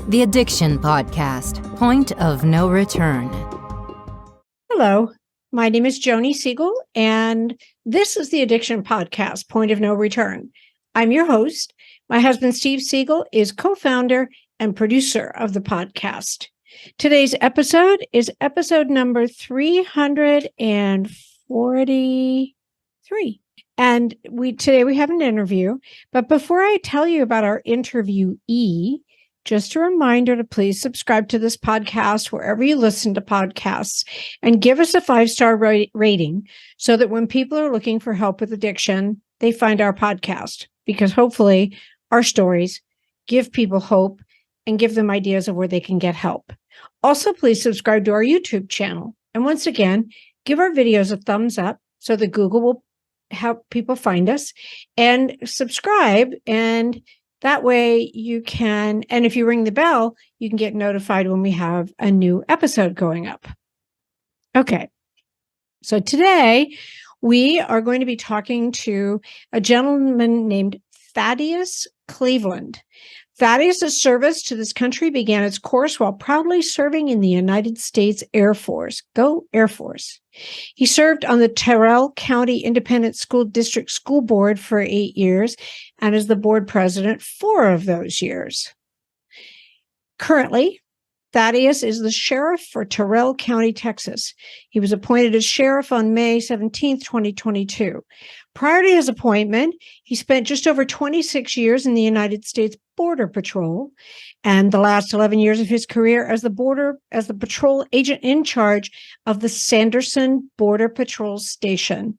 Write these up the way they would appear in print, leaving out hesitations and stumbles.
The Addiction Podcast, Point of No Return. Hello, my name is Joni Siegel, and this is the Addiction Podcast, Point of No Return. I'm your host. My husband, Steve Siegel, is co-founder and producer of the podcast. Today's episode is episode number 343. And today we have an interview. But before I tell you about our interviewee, just a reminder to please subscribe to this podcast wherever you listen to podcasts and give us a 5-star rating so that when people are looking for help with addiction, they find our podcast, because hopefully our stories give people hope and give them ideas of where they can get help. Also, please subscribe to our YouTube channel. And once again, give our videos a thumbs up so that Google will help people find us, and subscribe. And that way you can, and if you ring the bell, you can get notified when we have a new episode going up. Okay. So today we are going to be talking to a gentleman named Thaddeus Cleveland. Thaddeus' service to this country began its course while proudly serving in the United States Air Force. Go Air Force. He served on the Terrell County Independent School District School Board for 8 years and is the board president 4 of those years. Currently, Thaddeus is the sheriff for Terrell County, Texas. He was appointed as sheriff on May 17, 2022. Prior to his appointment, he spent just over 26 years in the United States Border Patrol, and the last 11 years of his career as the patrol agent in charge of the Sanderson Border Patrol Station.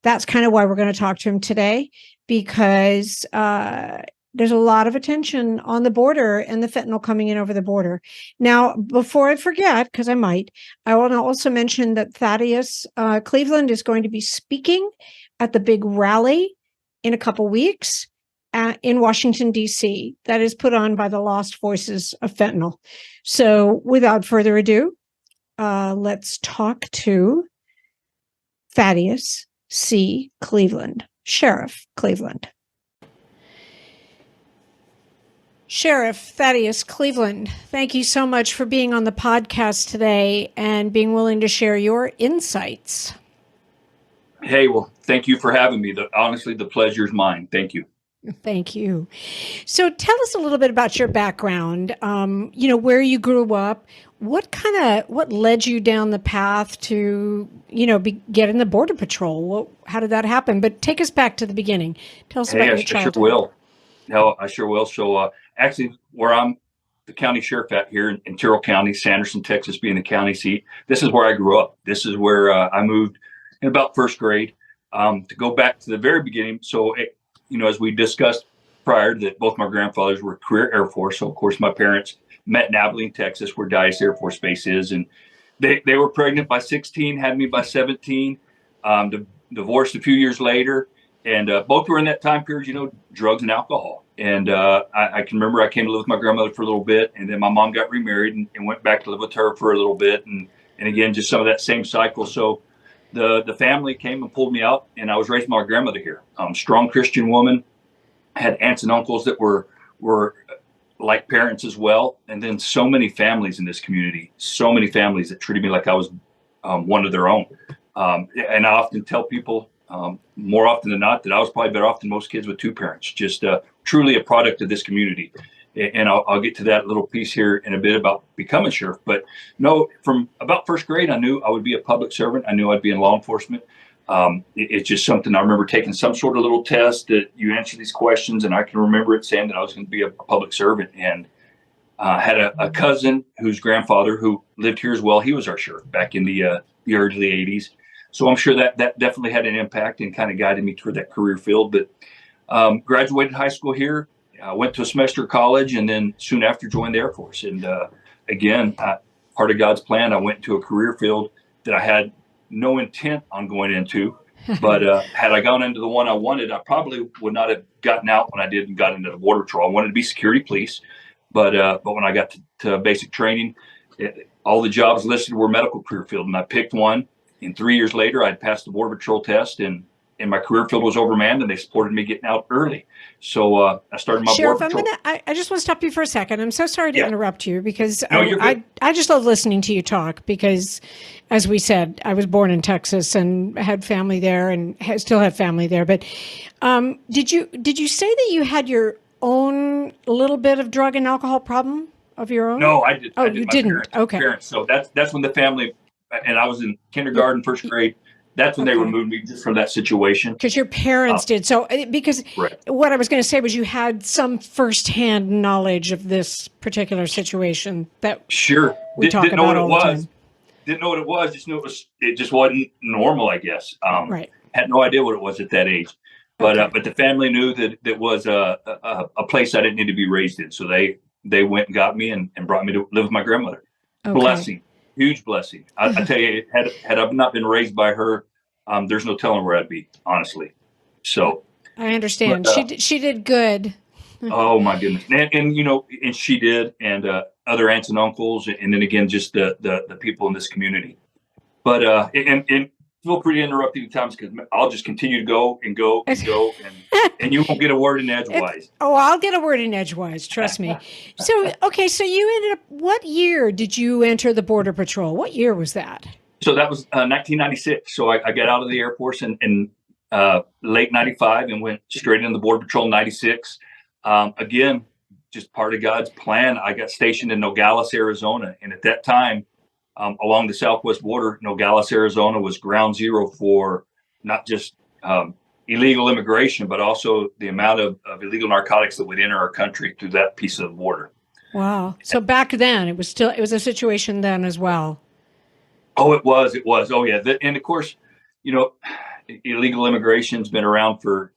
That's kind of why we're going to talk to him today, because there's a lot of attention on the border and the fentanyl coming in over the border. Now, before I forget, because I might, I want to also mention that Thaddeus Cleveland is going to be speaking at the big rally in a couple weeks in Washington, D.C. that is put on by the Lost Voices of Fentanyl. So without further ado, let's talk to Thaddeus C. Cleveland, Sheriff Cleveland. Sheriff Thaddeus Cleveland, thank you so much for being on the podcast today and being willing to share your insights. Hey, well, thank you for having me. Honestly, the pleasure is mine. Thank you. Thank you. So tell us a little bit about your background, where you grew up, what led you down the path to, get in the Border Patrol? How did that happen? But take us back to the beginning. Tell us about your childhood. I sure will. No, I sure will. So actually, where I'm the county sheriff at here in Terrell County, Sanderson, Texas, being the county seat, this is where I grew up. This is where I moved in about first grade. To go back to the very beginning, so as we discussed prior, that both my grandfathers were career Air Force. So of course my parents met in Abilene, Texas, where Thaddeus Air Force Base is, and they were pregnant by 16, had me by 17. Divorced a few years later. And both were in that time period, drugs and alcohol. And I can remember I came to live with my grandmother for a little bit, and then my mom got remarried and went back to live with her for a little bit. And again, just some of that same cycle. So the family came and pulled me out, and I was raised by my grandmother here. Strong Christian woman, had aunts and uncles that were like parents as well. And then so many families in this community, so many families that treated me like I was one of their own. And I often tell people, more often than not, that I was probably better off than most kids with 2 parents, just truly a product of this community. And I'll get to that little piece here in a bit about becoming sheriff. But no, from about first grade, I knew I would be a public servant. I knew I'd be in law enforcement. It's just something I remember taking some sort of little test that you answer these questions. And I can remember it saying that I was going to be a public servant. And had a cousin whose grandfather, who lived here as well, he was our sheriff back in the early 80s. So I'm sure that definitely had an impact and kind of guided me toward that career field. But graduated high school here, went to a semester of college, and then soon after joined the Air Force. And again, part of God's plan, I went to a career field that I had no intent on going into. But had I gone into the one I wanted, I probably would not have gotten out when I did and got into the Border Patrol. I wanted to be security police. But when I got to basic training, all the jobs listed were medical career field, and I picked one. And 3 years later, I'd passed the Border Patrol test, and and my career field was overmanned, and they supported me getting out early. So I started my Sheriff, border patrol. I just want to stop you for a second. I'm so sorry to interrupt you because No, you're good. I just love listening to you talk because, as we said, I was born in Texas and had family there and still have family there. But did you say that you had your own little bit of drug and alcohol problem of your own? No, I did. Oh, I did. you My didn't. Parents. So that's when the family, and I was in kindergarten, first grade. That's when they removed me just from that situation. Because your parents did. So, because what I was going to say was you had some firsthand knowledge of this particular situation that we talk about all the time. Didn't know what it was. Just knew it just wasn't normal, I guess. Had no idea what it was at that age. But but the family knew that it was a place I didn't need to be raised in. So they went and got me and brought me to live with my grandmother. Blessing. Huge blessing. I tell you, had I not been raised by her, there's no telling where I'd be, honestly. So I understand. But, she did good. Oh my goodness. And she did, and other aunts and uncles, and then again, just the people in this community. But and feel free to interrupt me at times because I'll just continue to go and go and go, and you won't get a word in edgewise. I'll get a word in edgewise. Trust me. So, so you ended up. What year did you enter the Border Patrol? What year was that? So that was 1996. So I got out of the Air Force in late '95 and went straight into the Border Patrol in '96. Again, just part of God's plan. I got stationed in Nogales, Arizona, and at that time, along the southwest border, Nogales, Arizona was ground zero for not just illegal immigration, but also the amount of illegal narcotics that would enter our country through that piece of the border. Wow. So back then, it was a situation then as well. Oh, it was. Oh, yeah. And of course, illegal immigration's been around for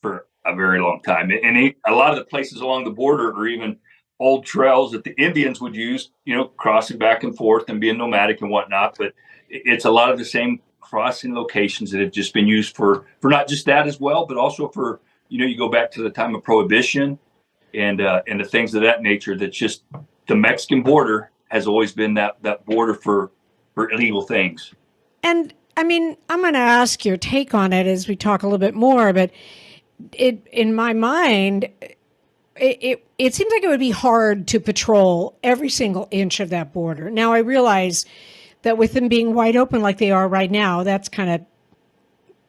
a very long time. And a lot of the places along the border are even old trails that the Indians would use, crossing back and forth and being nomadic and whatnot. But it's a lot of the same crossing locations that have just been used for not just that as well, but also for, you go back to the time of Prohibition and the things of that nature. That's just the Mexican border has always been that border for illegal things. And I mean, I'm going to ask your take on it as we talk a little bit more, but in my mind, it seems like it would be hard to patrol every single inch of that border. Now, I realize that with them being wide open like they are right now, that's kind of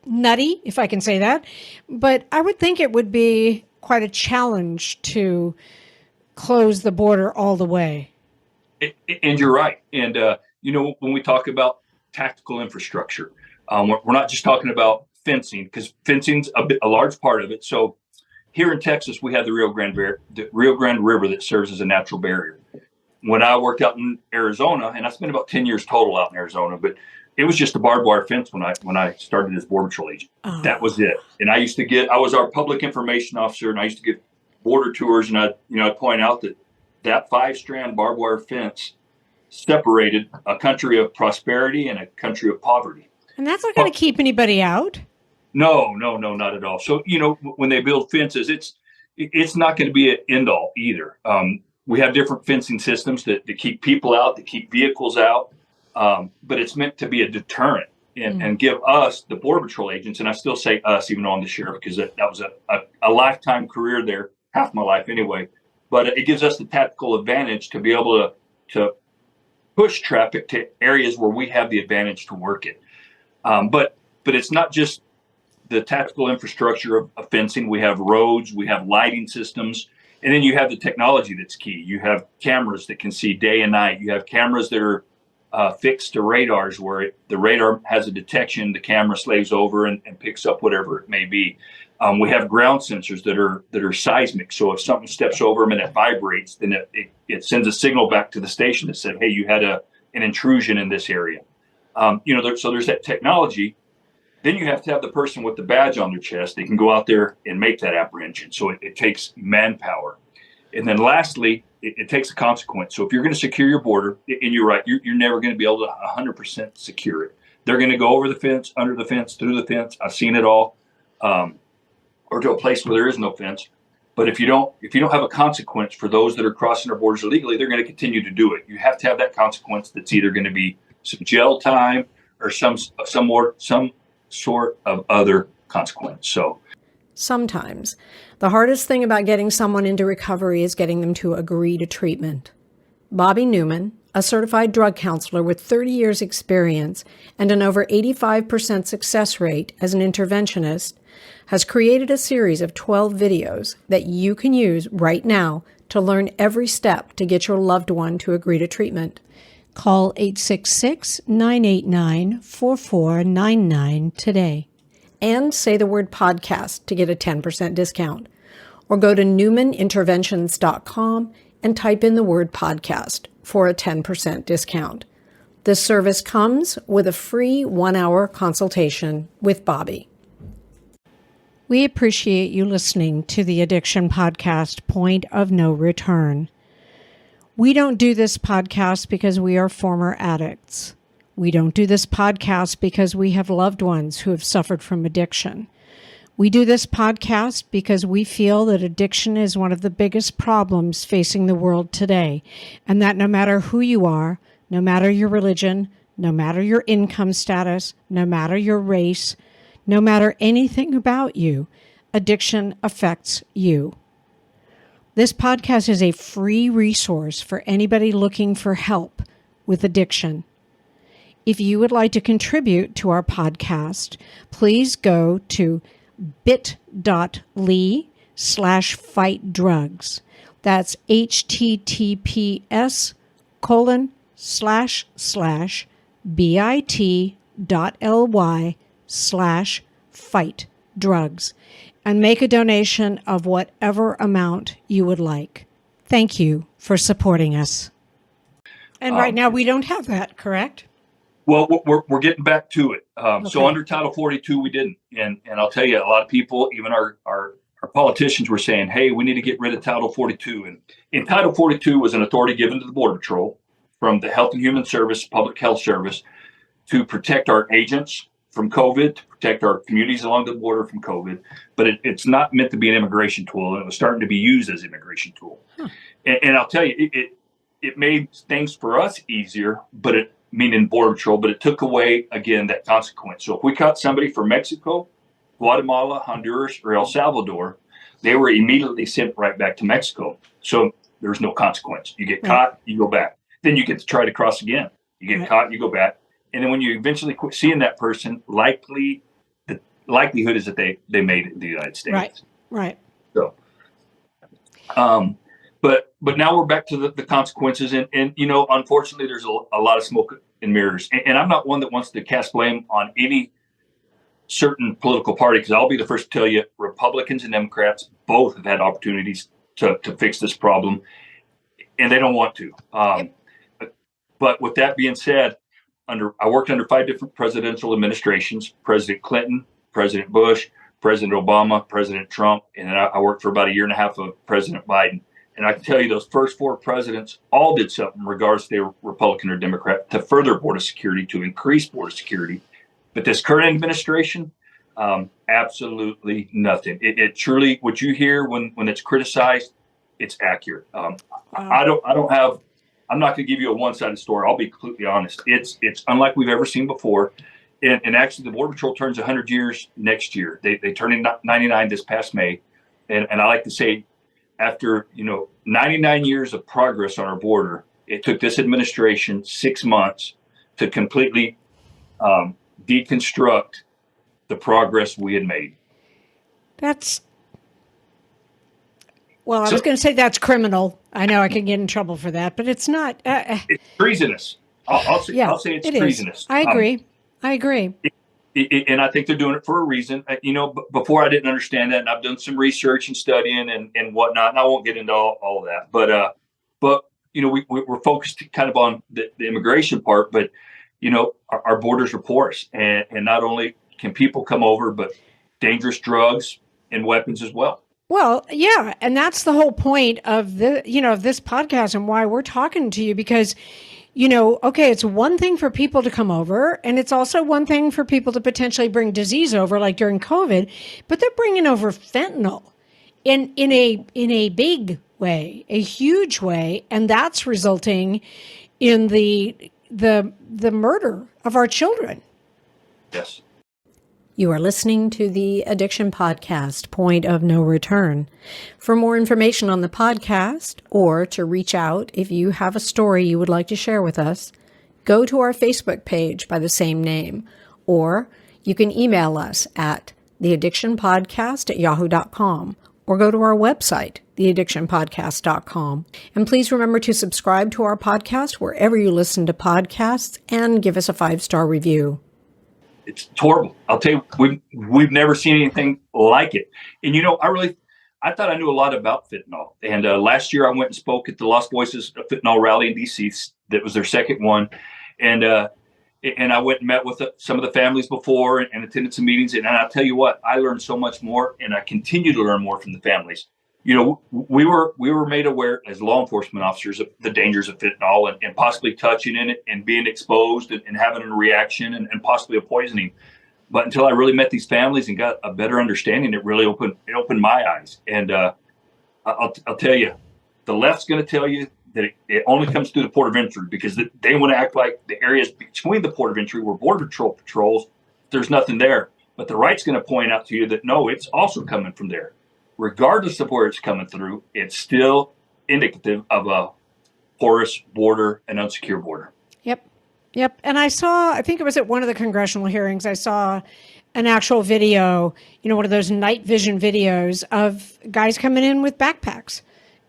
nutty, if I can say that. But I would think it would be quite a challenge to close the border all the way. And you're right. And, when we talk about tactical infrastructure, we're not just talking about fencing, because fencing's a large part of it. So here in Texas, we have the Rio Grande River that serves as a natural barrier. When I worked out in Arizona, and I spent about 10 years total out in Arizona, but it was just a barbed wire fence when I started as Border Patrol agent. That was it. And I was our public information officer, and I used to give border tours, and I'd point out that 5-strand barbed wire fence separated a country of prosperity and a country of poverty. And that's not going to keep anybody out? No, not at all. So, when they build fences, it's not going to be an end all either. We have different fencing systems that keep people out, that keep vehicles out. But it's meant to be a deterrent and give us, the Border Patrol agents, and I still say us, even though I'm the sheriff, because that was a lifetime career there, half my life anyway. But it gives us the tactical advantage to be able to push traffic to areas where we have the advantage to work it. But it's not just the tactical infrastructure of fencing. We have roads, we have lighting systems, and then you have the technology that's key. You have cameras that can see day and night. You have cameras that are fixed to radars where the radar has a detection, the camera slaves over and picks up whatever it may be. We have ground sensors that are seismic. So if something steps over them and it vibrates, then it sends a signal back to the station that said, hey, you had an intrusion in this area. So there's that technology. Then you have to have the person with the badge on their chest. They can go out there and make that apprehension. So it takes manpower. And then lastly, it takes a consequence. So if you're going to secure your border, and you're right, you're never going to be able to 100% secure it. They're going to go over the fence, under the fence, through the fence. I've seen it all. Or to a place where there is no fence. But if you don't have a consequence for those that are crossing our borders illegally, they're going to continue to do it. You have to have that consequence that's either going to be some jail time or some sort of other consequence. So sometimes the hardest thing about getting someone into recovery is getting them to agree to treatment. Bobby Newman, a certified drug counselor with 30 years experience and an over 85% success rate as an interventionist, has created a series of 12 videos that you can use right now to learn every step to get your loved one to agree to treatment. Call 866-989-4499 today and say the word podcast to get a 10% discount. Or go to newmaninterventions.com and type in the word podcast for a 10% discount. This service comes with a free 1-hour consultation with Bobby. We appreciate you listening to the Addiction Podcast, Point of No Return. We don't do this podcast because we are former addicts. We don't do this podcast because we have loved ones who have suffered from addiction. We do this podcast because we feel that addiction is one of the biggest problems facing the world today, and that no matter who you are, no matter your religion, no matter your income status, no matter your race, no matter anything about you, addiction affects you. This podcast is a free resource for anybody looking for help with addiction. If you would like to contribute to our podcast, please go to bit.ly/fightdrugs. That's https://bit.ly/fightdrugs and make a donation of whatever amount you would like. Thank you for supporting us. And right now we don't have that, correct? Well, we're getting back to it. Okay. So under Title 42, we didn't. And I'll tell you, a lot of people, even our politicians, were saying, hey, we need to get rid of Title 42. And Title 42 was an authority given to the Border Patrol from the Health and Human Service, Public Health Service, to protect our agents from COVID, to protect our communities along the border from COVID. But it's not meant to be an immigration tool. And it was starting to be used as an immigration tool. Huh. And I'll tell you, it made things for us easier, but meaning Border Patrol, but it took away, again, that consequence. So if we caught somebody from Mexico, Guatemala, Honduras, or El Salvador, they were immediately sent right back to Mexico. So there's no consequence. You get caught, you go back. Then you get to try to cross again. You get caught, you go back. And then when you eventually quit seeing that person, the likelihood is that they made it in the United States. Right. So, But now we're back to the consequences. And unfortunately, there's a lot of smoke and mirrors. And I'm not one that wants to cast blame on any certain political party, because I'll be the first to tell you, Republicans and Democrats both have had opportunities to fix this problem, and they don't want to. But with that being said, I worked under 5 different presidential administrations: President Clinton, President Bush, President Obama, President Trump, and then I worked for about 1.5 years of President Biden. And I can tell you those first 4 presidents all did something, regardless if they were Republican or Democrat, to further border security, to increase border security. But this current administration, absolutely nothing. It truly, what you hear when it's criticized, it's accurate. I'm not going to give you a one-sided story. I'll be completely honest. It's unlike we've ever seen before. And actually, the Border Patrol turns 100 years next year. They turn in 99 this past May. And I like to say, after 99 years of progress on our border, it took this administration 6 months to completely deconstruct the progress we had made. I was going to say that's criminal. I know I can get in trouble for that, but it's not. It's treasonous. I'll say it's treasonous. I agree. And I think they're doing it for a reason. Before I didn't understand that, and I've done some research and studying and whatnot, and I won't get into all of that. But we're focused kind of on the immigration part, but our borders are porous, and not only can people come over, but dangerous drugs and weapons as well. Well, yeah, and that's the whole point of this podcast and why we're talking to you, because it's one thing for people to come over, and it's also one thing for people to potentially bring disease over, like during COVID, but they're bringing over fentanyl in a big way, a huge way, and that's resulting in the murder of our children. Yes. You are listening to the Addiction Podcast, Point of No Return. For more information on the podcast or to reach out if you have a story you would like to share with us, go to our Facebook page by the same name, or you can email us at theaddictionpodcast@yahoo.com or go to our website, theaddictionpodcast.com. And please remember to subscribe to our podcast wherever you listen to podcasts and give us a 5-star review. It's horrible. I'll tell you, we've never seen anything like it. And, I thought I knew a lot about fentanyl. And last year I went and spoke at the Lost Voices Fentanyl Rally in D.C. That was their second one. And I went and met with some of the families before and attended some meetings. And I'll tell you what, I learned so much more, and I continue to learn more from the families. We were made aware as law enforcement officers of the dangers of fentanyl and possibly touching in it and being exposed and having a reaction and possibly a poisoning. But until I really met these families and got a better understanding, it really opened my eyes. And I'll tell you, the left's going to tell you that it only comes through the port of entry because they want to act like the areas between the port of entry where Border Patrol patrols, there's nothing there. But the right's going to point out to you that, no, it's also coming from there. Regardless of where it's coming through, it's still indicative of a porous border and unsecure border. Yep. And I think it was at one of the congressional hearings, I saw an actual video, one of those night vision videos of guys coming in with backpacks.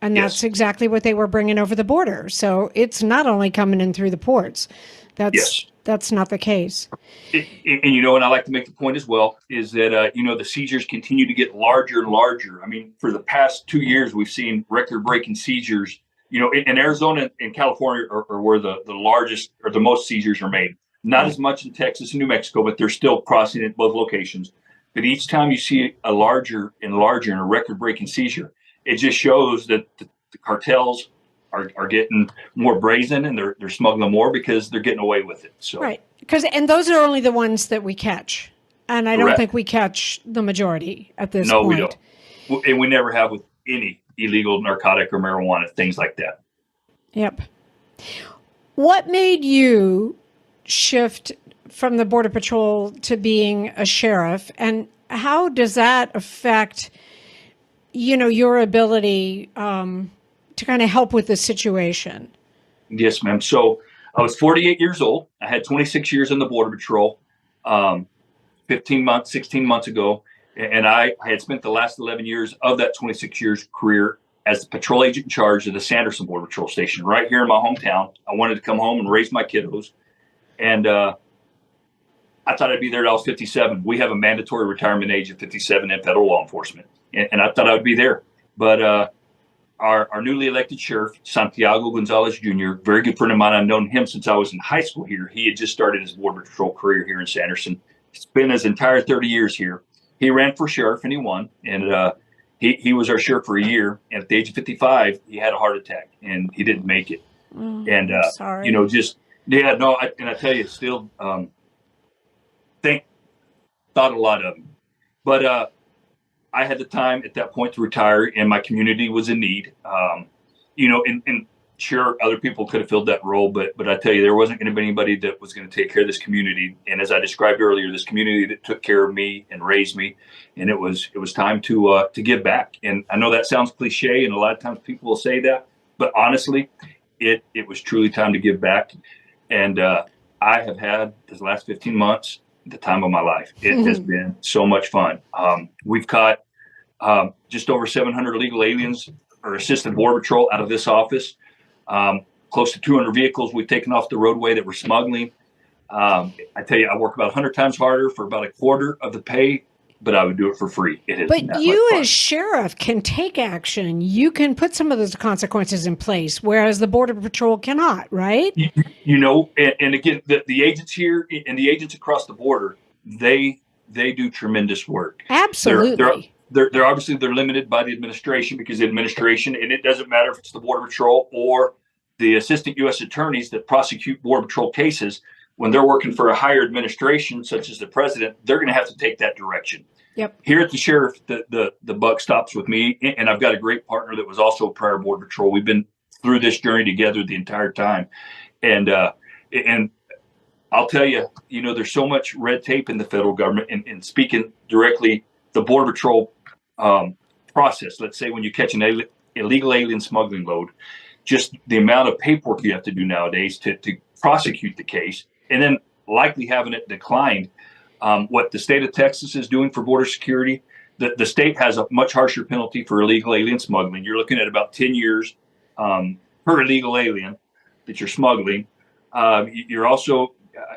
And that's exactly what they were bringing over the border. So it's not only coming in through the ports. That's not the case. And I like to make the point as well, is that, the seizures continue to get larger and larger. I mean, for the past 2 years, we've seen record-breaking seizures. In Arizona and California are where the largest or the most seizures are made. Not as much in Texas and New Mexico, but they're still crossing at both locations. But each time you see a larger and a record-breaking seizure, it just shows that the cartels are getting more brazen and they're smuggling more because they're getting away with it. So right, and those are only the ones that we catch, and I don't think we catch the majority at this point. No, we don't, and we never have with any illegal narcotic or marijuana, things like that. Yep. What made you shift from the Border Patrol to being a sheriff, and how does that affect, your ability to kind of help with the situation? Yes, ma'am. So I was 48 years old. I had 26 years in the Border Patrol, 16 months ago. And I had spent the last 11 years of that 26 years career as the patrol agent in charge of the Sanderson Border Patrol Station right here in my hometown. I wanted to come home and raise my kiddos. And I thought I'd be there till I was 57. We have a mandatory retirement age of 57 in federal law enforcement. And I thought I would be there. But our newly elected sheriff, Santiago Gonzalez Jr., very good friend of mine. I've known him since I was in high school here. He had just started his Border Patrol career here in Sanderson. Spent his entire 30 years here. He ran for sheriff and he won. And he was our sheriff for a year. And at the age of 55, he had a heart attack and he didn't make it. And, sorry. And I tell you, still thought a lot of him. But I had the time at that point to retire, and my community was in need. And sure, other people could have filled that role, but I tell you, there wasn't going to be anybody that was going to take care of this community. And as I described earlier, this community that took care of me and raised me, and it was time to give back. And I know that sounds cliche, and a lot of times people will say that, but honestly, it was truly time to give back. And I have had this last 15 months the time of my life. It has been so much fun. We've caught just over 700 illegal aliens or assisted Border Patrol out of this office. Close to 200 vehicles we've taken off the roadway that were smuggling. I tell you, I work about 100 times harder for about a quarter of the pay, but I would do it for free. But you as sheriff can take action. You can put some of those consequences in place, whereas the Border Patrol cannot, right? And again, the agents here and the agents across the border, they do tremendous work. Absolutely. They're obviously limited by the administration, because the administration, and it doesn't matter if it's the Border Patrol or the assistant U.S. attorneys that prosecute Border Patrol cases, when they're working for a higher administration, such as the president, they're going to have to take that direction. Yep. Here at the sheriff, the buck stops with me, and I've got a great partner that was also a prior Border Patrol. We've been through this journey together the entire time, and I'll tell you, there's so much red tape in the federal government, and speaking directly, the Border Patrol process. Let's say when you catch an illegal alien smuggling load, just the amount of paperwork you have to do nowadays to prosecute the case, and then likely having it declined. What the state of Texas is doing for border security, the state has a much harsher penalty for illegal alien smuggling. You're looking at about 10 years per illegal alien that you're smuggling. You're also,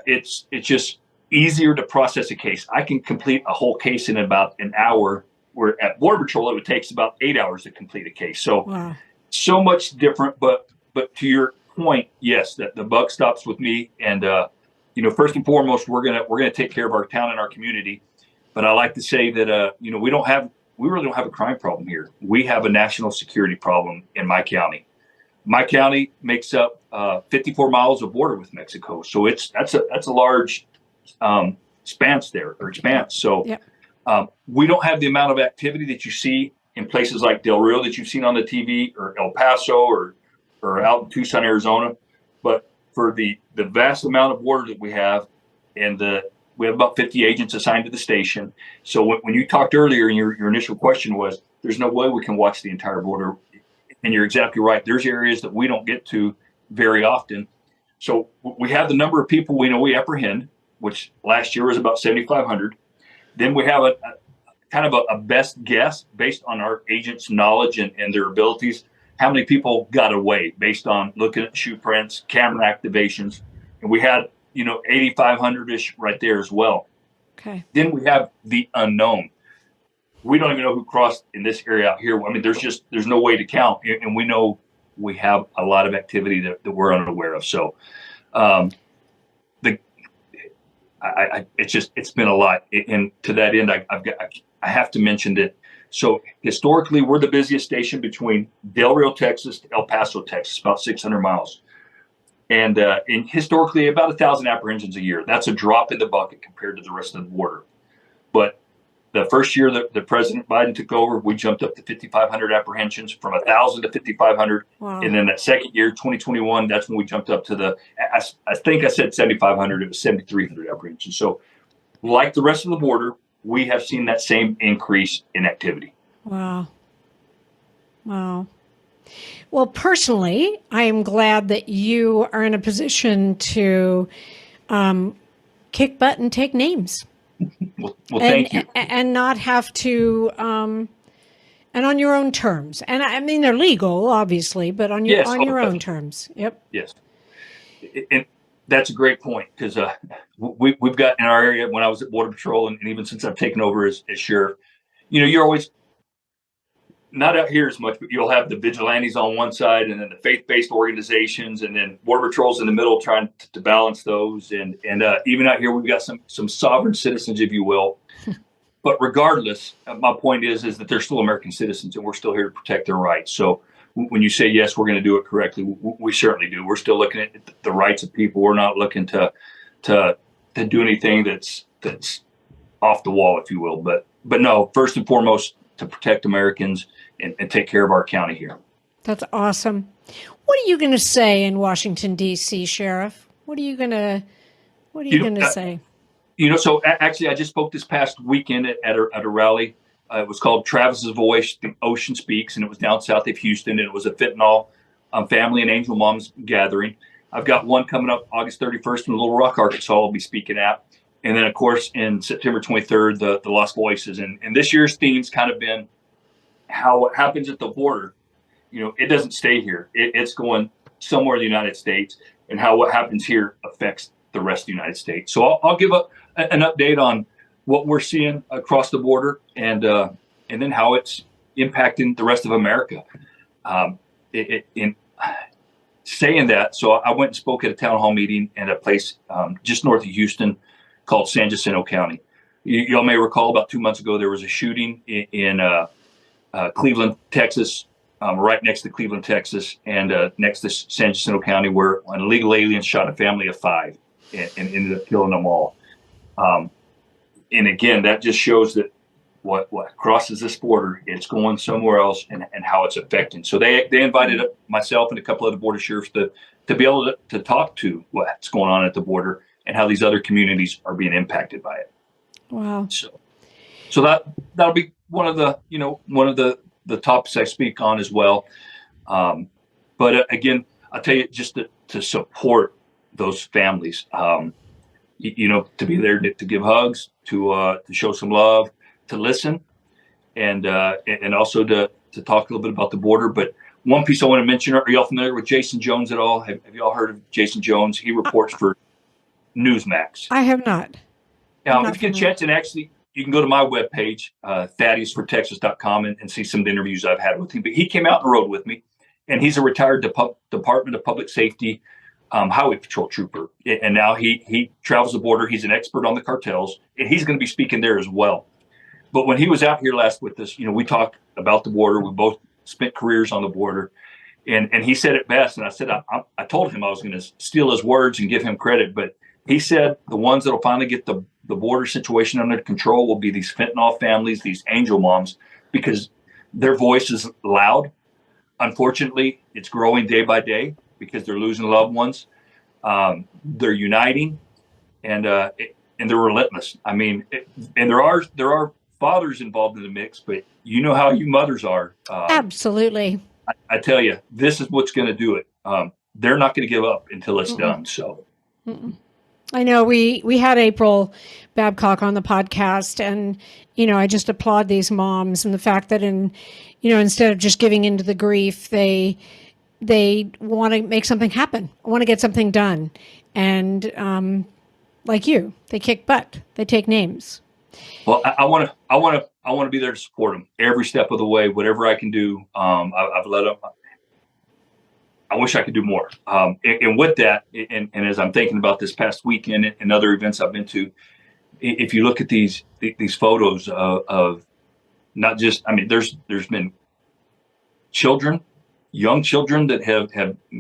it's just easier to process a case. I can complete a whole case in about an hour, where at Border Patrol, it would take about 8 hours to complete a case. So, wow. So much different. But to your point, yes, that the buck stops with me. And first and foremost, we're gonna take care of our town and our community. But I like to say that we really don't have a crime problem here. We have a national security problem in my county. My county makes up 54 miles of border with Mexico, so that's a large expanse. So yep. We don't have the amount of activity that you see in places like Del Rio that you've seen on the TV, or El Paso, or out in Tucson, Arizona. But for the vast amount of border that we have, and we have about 50 agents assigned to the station. So when you talked earlier, and your initial question was, there's no way we can watch the entire border. And you're exactly right. There's areas that we don't get to very often. So we have the number of people we know we apprehend, which last year was about 7,500. Then we have a kind of a best guess based on our agents' knowledge and their abilities, how many people got away based on looking at shoe prints, camera activations. And we had, 8,500-ish right there as well. Okay. Then we have the unknown. We don't even know who crossed in this area out here. I mean, there's no way to count. And we know we have a lot of activity that we're unaware of. So it's been a lot. And to that end, I have to mention that. So historically, we're the busiest station between Del Rio, Texas to El Paso, Texas, about 600 miles. And historically, about 1,000 apprehensions a year. That's a drop in the bucket compared to the rest of the border. But the first year that President Biden took over, we jumped up to 5,500 apprehensions, from 1,000 to 5,500. Wow. And then that second year, 2021, that's when we jumped up to I think I said 7,500. It was 7,300 apprehensions. So like the rest of the border, we have seen that same increase in activity. Wow. Well, personally, I am glad that you are in a position to kick butt and take names. Well, thank you. And not have to, and on your own terms. And I mean, they're legal, obviously, but on your own terms. Yep. Yes. And that's a great point, because we've got in our area, when I was at Border Patrol, and even since I've taken over as sheriff, you're always not out here as much, but you'll have the vigilantes on one side, and then the faith-based organizations, and then Border Patrol's in the middle trying to balance those. And even out here, we've got some sovereign citizens, if you will. But regardless, my point is that they're still American citizens, and we're still here to protect their rights. So when you say, yes, we're going to do it correctly, we certainly do. We're still looking at the rights of people. We're not looking to do anything that's off the wall, if you will. But no, first and foremost, to protect Americans and take care of our county here. That's awesome. What are you going to say in Washington, D.C., Sheriff? What are you going to say? So actually, I just spoke this past weekend at a rally. It was called Travis's Voice, The Ocean Speaks, and it was down south of Houston. And it was a fentanyl family and angel moms gathering. I've got one coming up August 31st in Little Rock, Arkansas, I'll be speaking at. And then, of course, in September 23rd, the Lost Voices. And this year's theme's kind of been how what happens at the border, it doesn't stay here. It's going somewhere in the United States, and how what happens here affects the rest of the United States. So I'll give an update on what we're seeing across the border, and then how it's impacting the rest of America. In saying that, so I went and spoke at a town hall meeting at a place just north of Houston called Sanderson County. Y'all may recall about 2 months ago, there was a shooting in Cleveland, Texas, right next to Cleveland, Texas, and next to Sanderson County, where an illegal alien shot a family of 5 and ended up killing them all. And again, that just shows that what crosses this border, it's going somewhere else, and how it's affecting. So they invited myself and a couple of the border sheriffs to be able to talk to what's going on at the border and how these other communities are being impacted by it. Wow. So that'll be one of the topics I speak on as well. But again, I'll tell you, just to support those families, to be there to give hugs, to show some love, to listen, and also to talk a little bit about the border. But one piece I want to mention: are y'all familiar with Jason Jones at all? Have y'all heard of Jason Jones? He reports for Newsmax. I have not. If you get a chance, and actually, you can go to my webpage, ThaddeusForTexas.com, and see some of the interviews I've had with him. But he came out on the road with me, and he's a retired Department of Public Safety highway patrol trooper. And now he travels the border. He's an expert on the cartels, and he's going to be speaking there as well. But when he was out here last with us, we talked about the border. We both spent careers on the border. And he said it best. And I said, I told him I was going to steal his words and give him credit. But he said the ones that will finally get the border situation under control will be these fentanyl families, these angel moms, because their voice is loud. Unfortunately, it's growing day by day because they're losing loved ones. They're uniting, and they're relentless. I mean, and there are fathers involved in the mix, but you know how you mothers are. Absolutely. I tell you, this is what's going to do it. They're not going to give up until it's done. So. I know we had April Babcock on the podcast, and I just applaud these moms and the fact that instead of just giving into the grief, they want to make something happen, want to get something done, and like you, they kick butt, they take names. Well, I want to be there to support them every step of the way, whatever I can do. I've let them. I wish I could do more. And with that, and as I'm thinking about this past weekend and other events I've been to, if you look at these photos of not just, there's been children, young children that have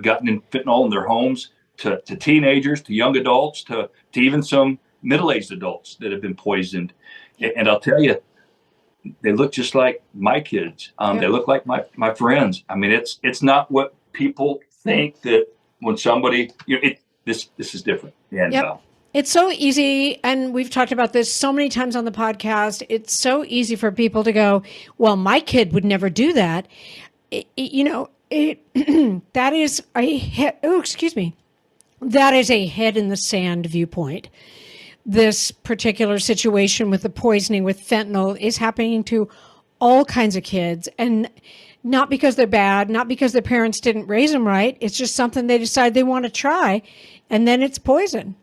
gotten in fentanyl in their homes, to teenagers, to young adults, to even some middle-aged adults that have been poisoned. And I'll tell you, they look just like my kids. They look like my friends. It's not what people think, that when somebody, this is different. And it's so easy, and we've talked about this so many times on the podcast. It's so easy for people to go, well, my kid would never do that. That is that is a head in the sand viewpoint. This particular situation with the poisoning with fentanyl is happening to all kinds of kids, and not because they're bad, not because their parents didn't raise them right. It's just something they decide they want to try, and then it's poison.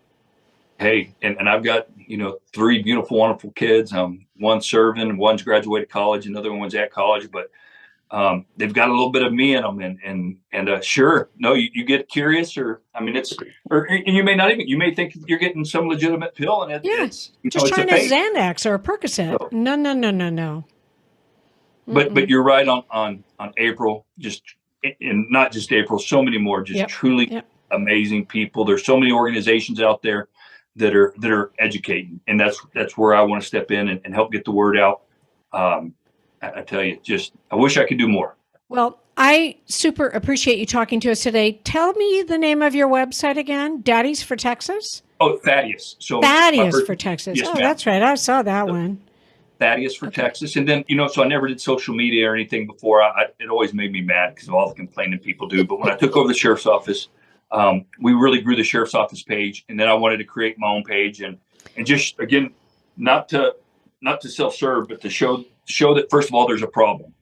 Hey, and I've got, 3 beautiful, wonderful kids. One's serving, one's graduated college, another one's at college, but they've got a little bit of me in them, and sure, no, you get curious, or you may not even, you may think you're getting some legitimate pill, and it's just trying a a Xanax or a Percocet. So, no. But you're right on April, and not just April, so many more, just truly amazing people. There's so many organizations out there that are educating, and that's where I want to step in and help get the word out. I tell you, I wish I could do more. Well, I super appreciate you talking to us today. Tell me the name of your website again. Daddy's for Texas? Oh, Thaddeus. So Thaddeus for Texas. Yes, oh, ma'am. That's right. I saw that one. Thaddeus for Texas. And then, so I never did social media or anything before. It always made me mad because of all the complaining people do. But when I took over the sheriff's office, we really grew the sheriff's office page. And then I wanted to create my own page and just, again, not to self-serve, but to show that, first of all, there's a problem,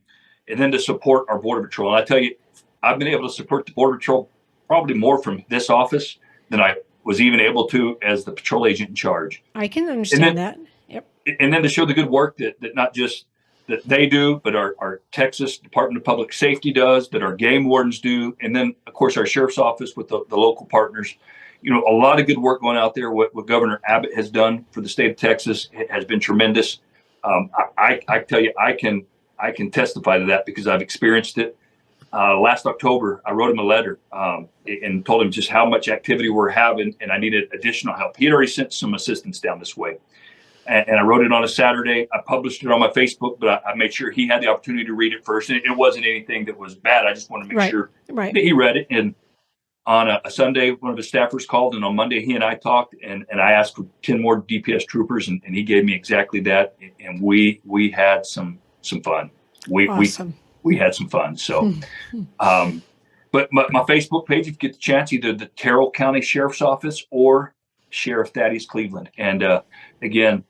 and then to support our Border Patrol. And I tell you, I've been able to support the Border Patrol probably more from this office than I was even able to as the patrol agent in charge. I can understand that. Yep. And then to show the good work that not just that they do, but our Texas Department of Public Safety does, that our game wardens do, and then, of course, our sheriff's office with the local partners. A lot of good work going out there. What Governor Abbott has done for the state of Texas has been tremendous. I tell you, I can testify to that because I've experienced it. Last October, I wrote him a letter and told him just how much activity we're having, and I needed additional help. He had already sent some assistance down this way. And I wrote it on a Saturday. I published it on my Facebook, but I made sure he had the opportunity to read it first. And it wasn't anything that was bad. I just wanted to make sure that he read it. And on a Sunday, one of his staffers called, and on Monday, he and I talked, and I asked for 10 more DPS troopers, and he gave me exactly that. And we had some fun. Awesome. We had some fun. So, but my Facebook page, if you get the chance, either the Terrell County Sheriff's Office or Sheriff Thaddeus Cleveland. And again,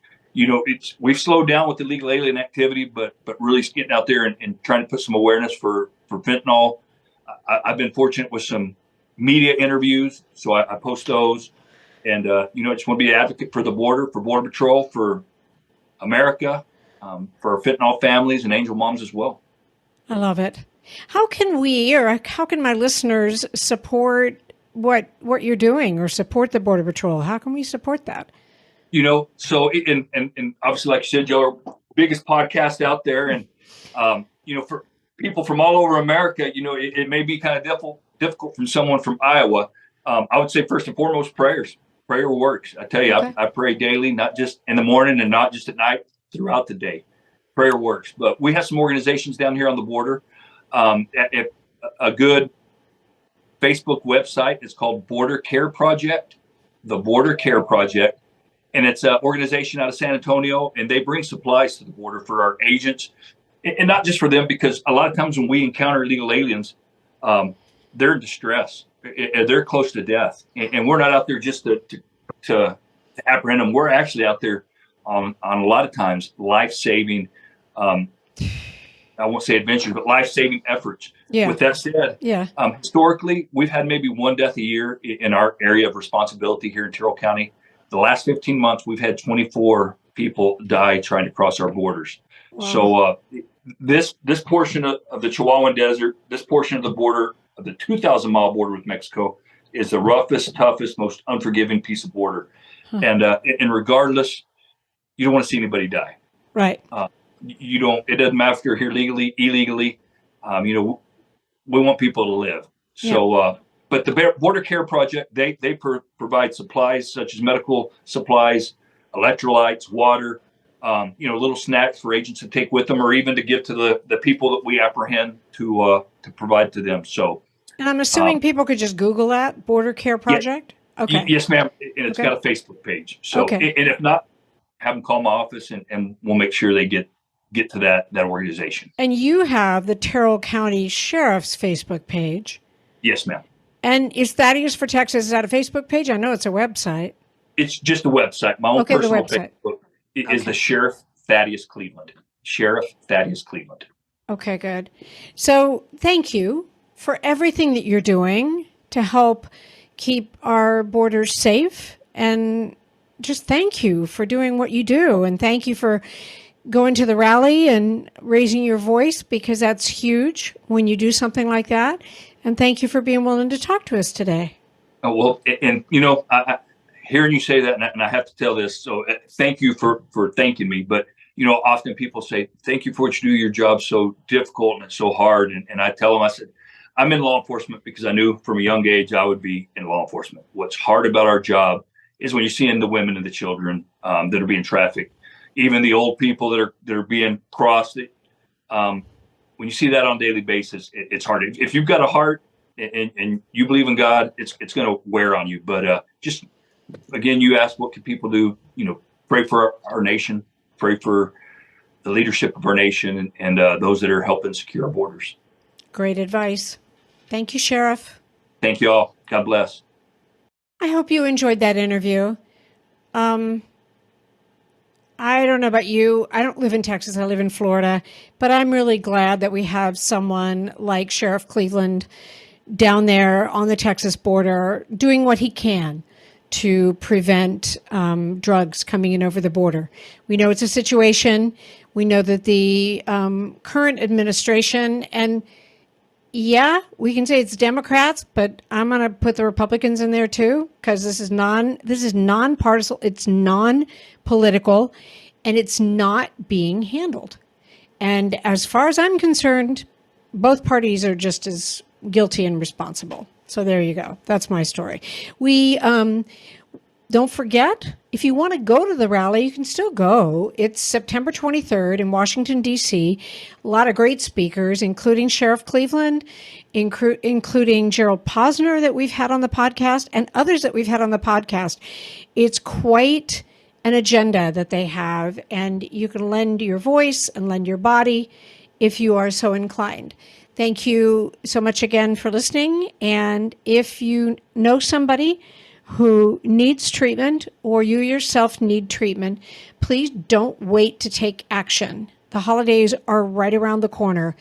we've slowed down with illegal alien activity, but really getting out there and trying to put some awareness for fentanyl. I've been fortunate with some media interviews, so I post those. And I just want to be an advocate for the border, for Border Patrol, for America, for our fentanyl families and angel moms as well. I love it. How can we, or how can my listeners support what you're doing, or support the Border Patrol? How can we support that? So and obviously, like you said, Joe, our biggest podcast out there, and for people from all over America, it may be kind of difficult from someone from Iowa. I would say first and foremost, prayers. Prayer works. I tell you, okay. I pray daily, not just in the morning and not just at night, throughout the day. Prayer works. But we have some organizations down here on the border. A good Facebook website is called Border Care Project, the Border Care Project. And it's an organization out of San Antonio, and they bring supplies to the border for our agents, and not just for them, because a lot of times when we encounter illegal aliens, they're in distress. They're close to death, and we're not out there just to apprehend them. We're actually out there on a lot of times life-saving, I won't say adventures, but life-saving efforts. Yeah. With that said, historically, we've had maybe one death a year in our area of responsibility here in Terrell County. The last 15 months, we've had 24 people die trying to cross our borders. Wow. So this portion of the Chihuahuan Desert, this portion of the border, of the 2,000-mile border with Mexico, is the roughest, toughest, most unforgiving piece of border. And regardless, you don't want to see anybody die. Right. It doesn't matter if you're here legally, illegally. We want people to live. So, but the Border Care Project, they provide supplies such as medical supplies, electrolytes, water, little snacks for agents to take with them, or even to give to the people that we apprehend to provide to them. So, and I'm assuming people could just Google that Border Care Project. Okay. Yes, ma'am. And it's got a Facebook page. So, and if not, have them call my office, and we'll make sure they get to that organization. And you have the Terrell County Sheriff's Facebook page. Yes, ma'am. And is Thaddeus for Texas? Is that a Facebook page? I know it's a website. It's just a website. My own personal Facebook is the Sheriff Thaddeus Cleveland. Sheriff Thaddeus Cleveland. Okay, good. So thank you for everything that you're doing to help keep our borders safe. And just thank you for doing what you do. And thank you for going to the rally and raising your voice, because that's huge when you do something like that. And thank you for being willing to talk to us today. Oh, well, and I hearing you say that, and I have to tell this, so thank you for thanking me. But, often people say, thank you for what you do. Your job's so difficult and it's so hard. And I tell them, I said, I'm in law enforcement because I knew from a young age I would be in law enforcement. What's hard about our job is when you're seeing the women and the children that are being trafficked, even the old people that are being crossed. When you see that on a daily basis, it's hard. If you've got a heart and you believe in God, it's going to wear on you. But just, again, you asked, what can people do? Pray for our nation, pray for the leadership of our nation, and those that are helping secure our borders. Great advice. Thank you, Sheriff. Thank you all. God bless. I hope you enjoyed that interview. I don't know about you. I don't live in Texas. I live in Florida. But I'm really glad that we have someone like Sheriff Cleveland down there on the Texas border doing what he can to prevent drugs coming in over the border. We know it's a situation. We know that the current administration, and we can say it's Democrats, but I'm going to put the Republicans in there too, because this is nonpartisan, it's non-political, and it's not being handled. And as far as I'm concerned, both parties are just as guilty and responsible. So there you go. That's my story. We don't forget, if you want to go to the rally, you can still go. It's September 23rd in Washington, D.C. A lot of great speakers, including Sheriff Cleveland including Gerald Posner that we've had on the podcast and others that we've had on the podcast. It's quite an agenda that they have, and you can lend your voice and lend your body if you are so inclined. Thank you so much again for listening. And if you know somebody who needs treatment or you yourself need treatment, please don't wait to take action. The holidays are right around the corner.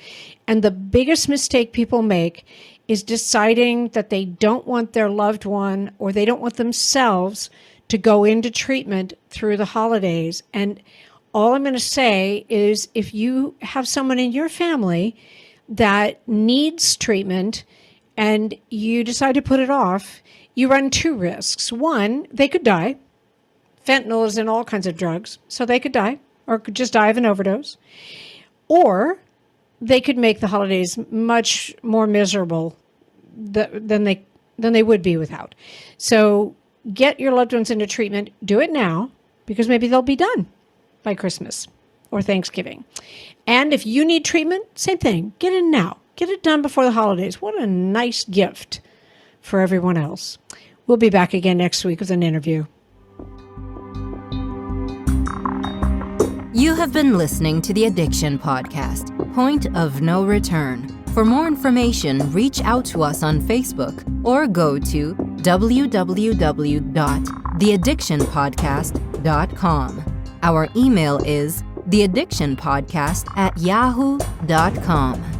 And the biggest mistake people make is deciding that they don't want their loved one or they don't want themselves to go into treatment through the holidays. And all I'm going to say is if you have someone in your family that needs treatment and you decide to put it off, you run two risks. One, they could die. Fentanyl is in all kinds of drugs, so they could die or could just die of an overdose. Or they could make the holidays much more miserable than they would be without. So get your loved ones into treatment. Do it now because maybe they'll be done by Christmas or Thanksgiving. And if you need treatment, same thing. Get in now. Get it done before the holidays. What a nice gift for everyone else. We'll be back again next week with an interview. You have been listening to the Addiction Podcast, Point of No Return. For more information, reach out to us on Facebook or go to www.theaddictionpodcast.com. Our email is theaddictionpodcast@yahoo.com.